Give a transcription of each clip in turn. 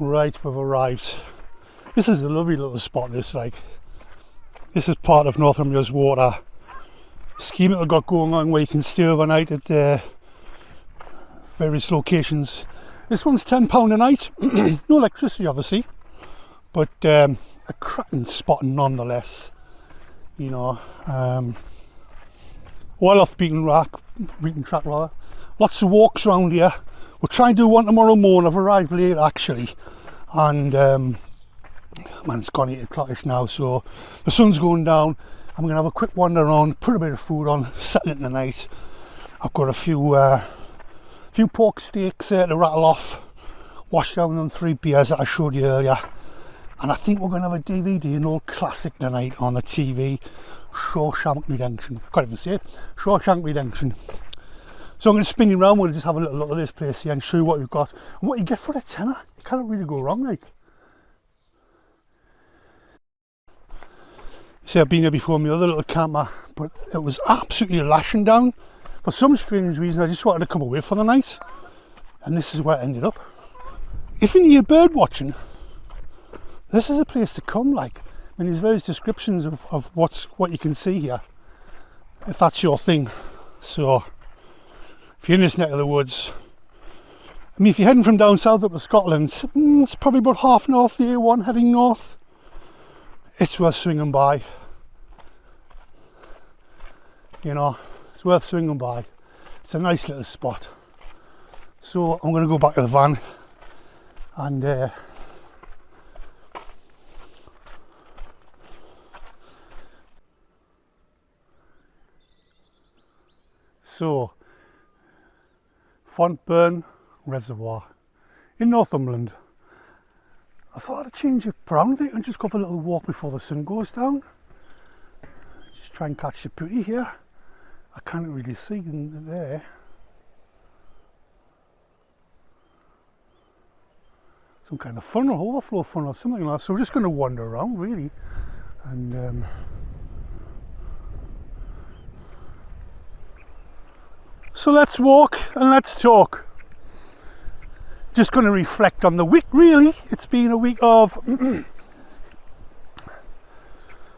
Right, we've arrived. This is a lovely little spot, this is part of Northumbria's water scheme that I've got going on, where you can stay overnight at various locations. This one's £10 a night, no electricity obviously, but a cracking spot nonetheless, you know. Well off the beaten track rather. Lots of walks around here. We'll try and do one tomorrow morning. I've arrived late actually, and man, it's gone 8 o'clockish now, so the sun's going down. I'm gonna have a quick wander around, put a bit of food on, settle it in the night. I've got a few pork steaks to rattle off, wash down them 3 beers that I showed you earlier, and I think we're gonna have a DVD, an old classic tonight on the TV, Shawshank Redemption. I can't even say it, Shawshank Redemption. So I'm going to spin you around. We'll just have a little look at this place here and show you what we've got and what you get for a tenner. You can't really go wrong, like. See, I've been here before in my other little camper, but it was absolutely lashing down. For some strange reason, I just wanted to come away for the night, and this is where it ended up. If you're into bird watching, this is a place to come. Like, I mean, there's various descriptions of what you can see here, if that's your thing. So if you're in this neck of the woods, I mean, if you're heading from down south up to Scotland, it's probably about half an hour off the A1 heading north. It's worth swinging by. You know, it's worth swinging by. It's a nice little spot. So I'm going to go back to the van and so Fontburn Reservoir in Northumberland. I thought I'd change it around a bit and just go for a little walk before the sun goes down. Just try and catch the beauty here. I can't really see in there. Some kind of funnel, overflow funnel, something like that. So we're just going to wander around really, and so let's walk and let's talk. Just going to reflect on the week really. It's been a week of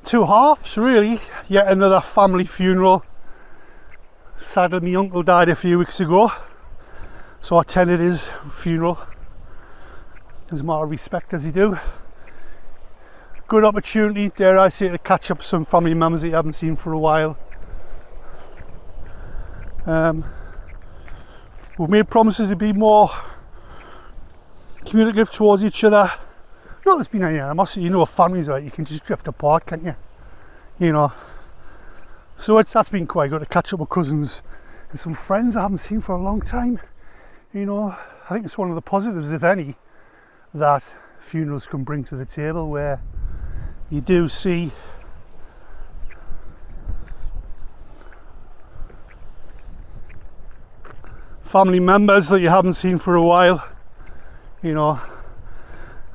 two halves really. Yet another family funeral. Sadly, my uncle died a few weeks ago, so I attended his funeral as a matter of respect, as you do. Good opportunity, dare I say, to catch up with some family members that you haven't seen for a while. We've made promises to be more communicative towards each other. Not there's been any animosity, you know what families are like, you can just drift apart, can't you? You know. So that's been quite good to catch up with cousins and some friends I haven't seen for a long time. You know, I think it's one of the positives, if any, that funerals can bring to the table, where you do see family members that you haven't seen for a while, you know,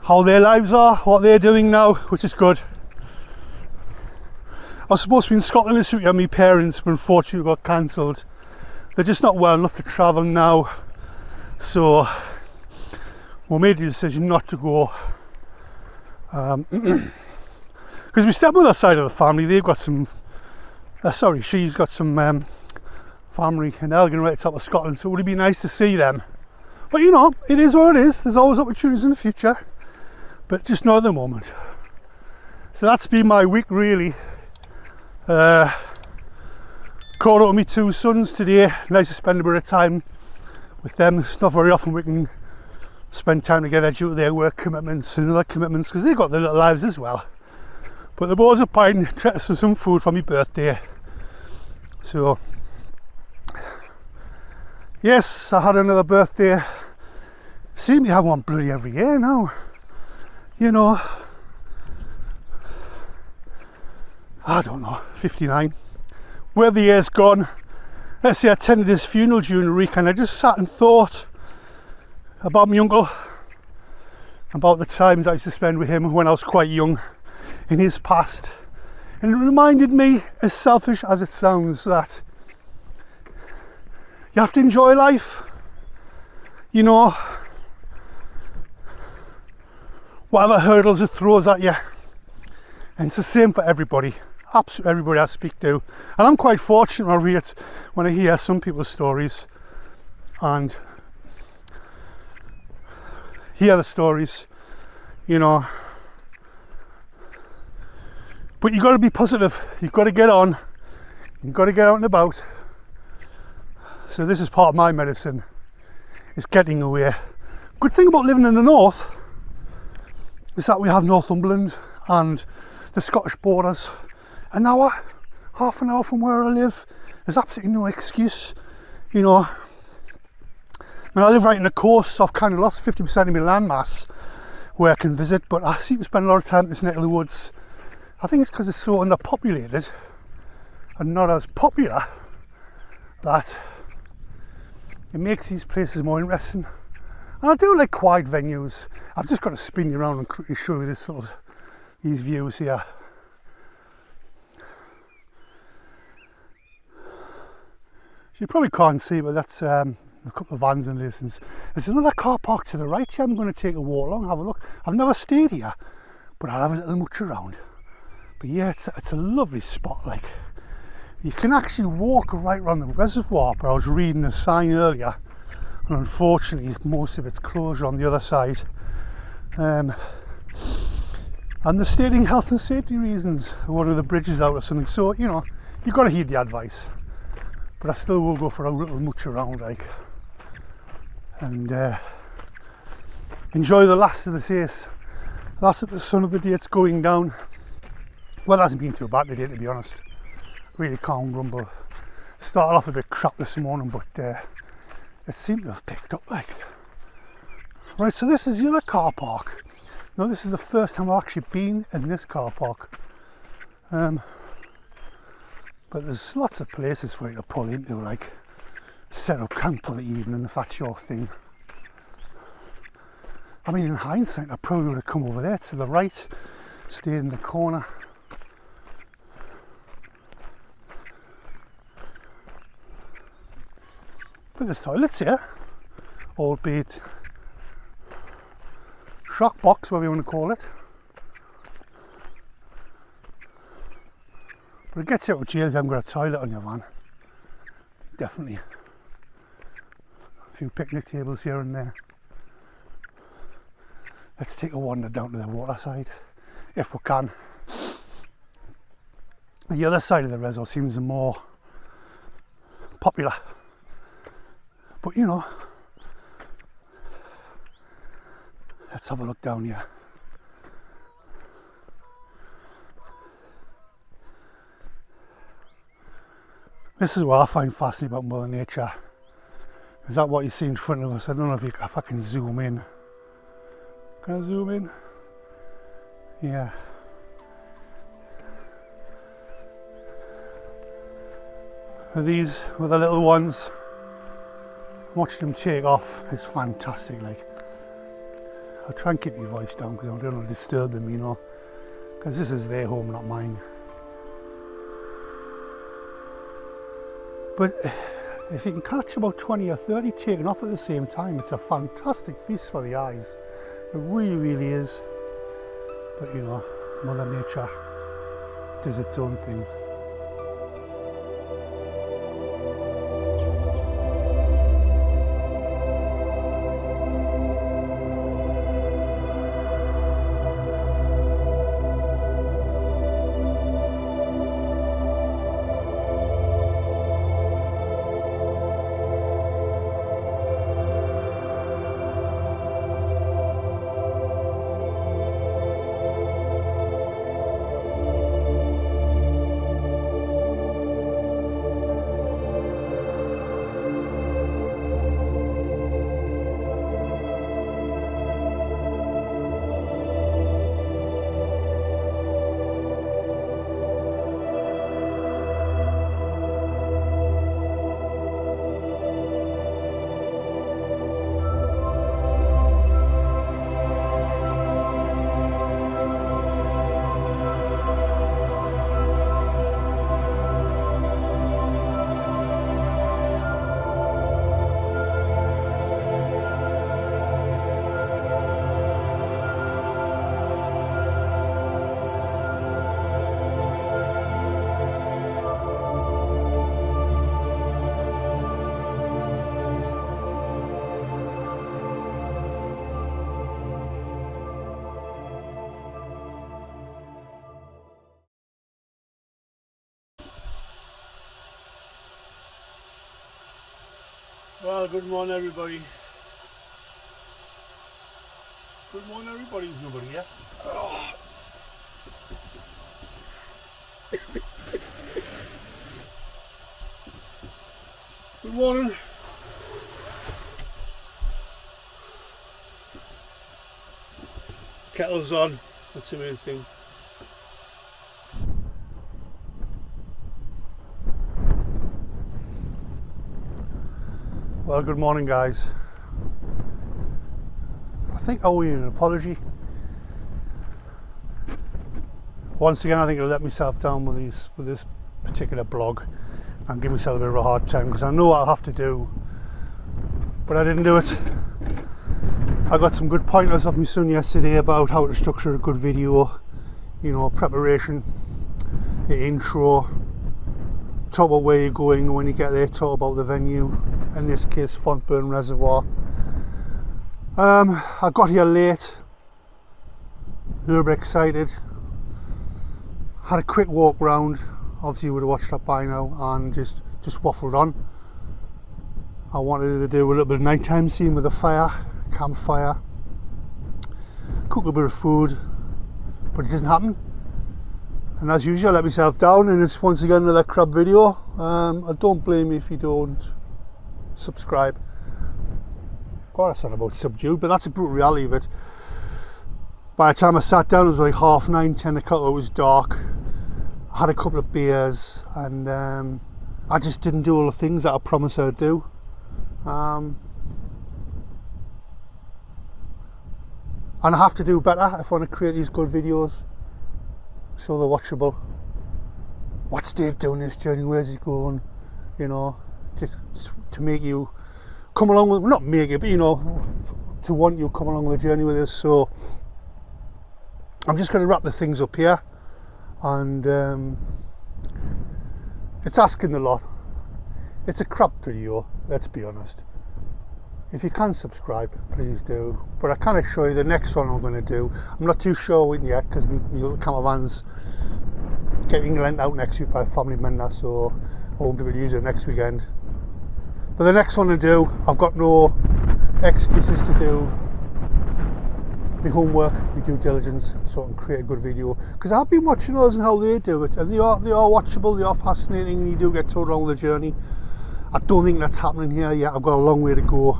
how their lives are, what they're doing now, which is good. I was supposed to be in Scotland this week with my parents, but unfortunately got cancelled. They're just not well enough to travel now, so we made the decision not to go. Because my stepmother's side of the family, they've got some, she's got some family in Elgin right at the top of Scotland, so it would be nice to see them. But you know, it is what it is. There's always opportunities in the future, but just not at the moment. So that's been my week really. Caught up with my 2 sons today. Nice to spend a bit of time with them. It's not very often we can spend time together due to their work commitments and other commitments, because they've got their little lives as well. But the boys are buying some food for my birthday. So yes, I had another birthday. Seem to have one bloody every year now. You know, I don't know, 59. Where the year's gone. Let's say I attended his funeral during the week, and I just sat and thought about my uncle, about the times I used to spend with him when I was quite young in his past. And it reminded me, as selfish as it sounds, that you have to enjoy life. You know, whatever hurdles it throws at you. And it's the same for everybody. Absolutely everybody I speak to. And I'm quite fortunate when I hear some people's stories and hear the stories, you know. But you've got to be positive. You've got to get on. You've got to get out and about. So this is part of my medicine, is getting away. Good thing about living in the north is that we have Northumberland and the Scottish borders. An hour, half an hour from where I live. There's absolutely no excuse, you know. I mean, I live right in the coast, so I've kind of lost 50% of my landmass where I can visit, but I seem to spend a lot of time in this neck of the woods. I think it's because it's so underpopulated and not as popular that it makes these places more interesting. And I do like quiet venues. I've just got to spin you around and quickly show you these views here. You probably can't see, but that's a couple of vans in the distance. There's another car park to the right here. I'm going to take a walk along, have a look. I've never stayed here, but I'll have a little mooch around. But yeah, it's a lovely spot. Like, you can actually walk right around the reservoir, but I was reading a sign earlier, and unfortunately most of it's closed on the other side. And they're stating health and safety reasons, one of the bridges out or something. So, you know, you've got to heed the advice. But I still will go for a little mooch around, like, and enjoy the last of the days, last of the sun of the day. It's going down. Well, it hasn't been too bad today, to be honest. Really can't grumble. Started off a bit crap this morning, but it seemed to have picked up, like. Right, so this is the other car park. Now, this is the first time I've actually been in this car park. But there's lots of places for you to pull into, like set up camp for the evening if that's your thing. I mean, in hindsight, I probably would have come over there to the right, stayed in the corner. But there's toilets here, albeit shock box, whatever you want to call it. But it gets you out of jail if you haven't got a toilet on your van. Definitely. A few picnic tables here and there. Let's take a wander down to the water side, if we can. The other side of the reservoir seems more popular. But you know, let's have a look down here. This is what I find fascinating about Mother Nature. Is that what you see in front of us? I don't know if I can zoom in. Can I zoom in? Yeah. These were the little ones. Watch them take off. It's fantastic. Like, I'll try and keep your voice down because I don't want to disturb them, you know, because this is their home, not mine. But if you can catch about 20 or 30 taking off at the same time, it's a fantastic feast for the eyes. It really, really is. But you know, Mother Nature does its own thing. Well, good morning everybody. Good morning everybody, there's nobody here. Oh. Good morning. Kettle's on, that's the main thing. Well, good morning guys. I think I owe you an apology. Once again, I think I let myself down with this particular blog and give myself a bit of a hard time because I know what I have to do, but I didn't do it. I got some good pointers off my son yesterday about how to structure a good video, you know, preparation, the intro, talk about where you're going when you get there, talk about the venue, in this case Fontburn Reservoir. I got here late, a little bit excited, had a quick walk round, obviously you would have watched that by now, and just waffled on. I wanted to do a little bit of nighttime scene with a fire, campfire, cook a bit of food, but it doesn't happen. And as usual, I let myself down, and it's once again another crap video. I don't blame you if you don't subscribe. God, I sound about subdued, but that's the brutal reality of it. By the time I sat down, it was like 9:30, 10 o'clock, it was dark. I had a couple of beers, and I just didn't do all the things that I promised I'd do. And I have to do better if I want to create these good videos so they're watchable. What's Dave doing this journey? Where's he going? You know, to make you come along with, not make it, but you know, to want you to come along the journey with us. So I'm just going to wrap the things up here, and it's asking a lot. It's a crap video, let's be honest. If you can subscribe, please do. But I can assure you the next one I'm going to do, I'm not too sure when yet because my little campervan's getting lent out next week by a family member, so I won't be able to use it next weekend. But the next one to do, I've got no excuses to do my homework, my due diligence, so I can create a good video. Because I've been watching others and how they do it, and they are watchable, they are fascinating, and you do get told along the journey. I don't think that's happening here yet. I've got a long way to go.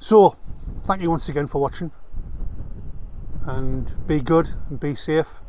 So, thank you once again for watching, and be good and be safe.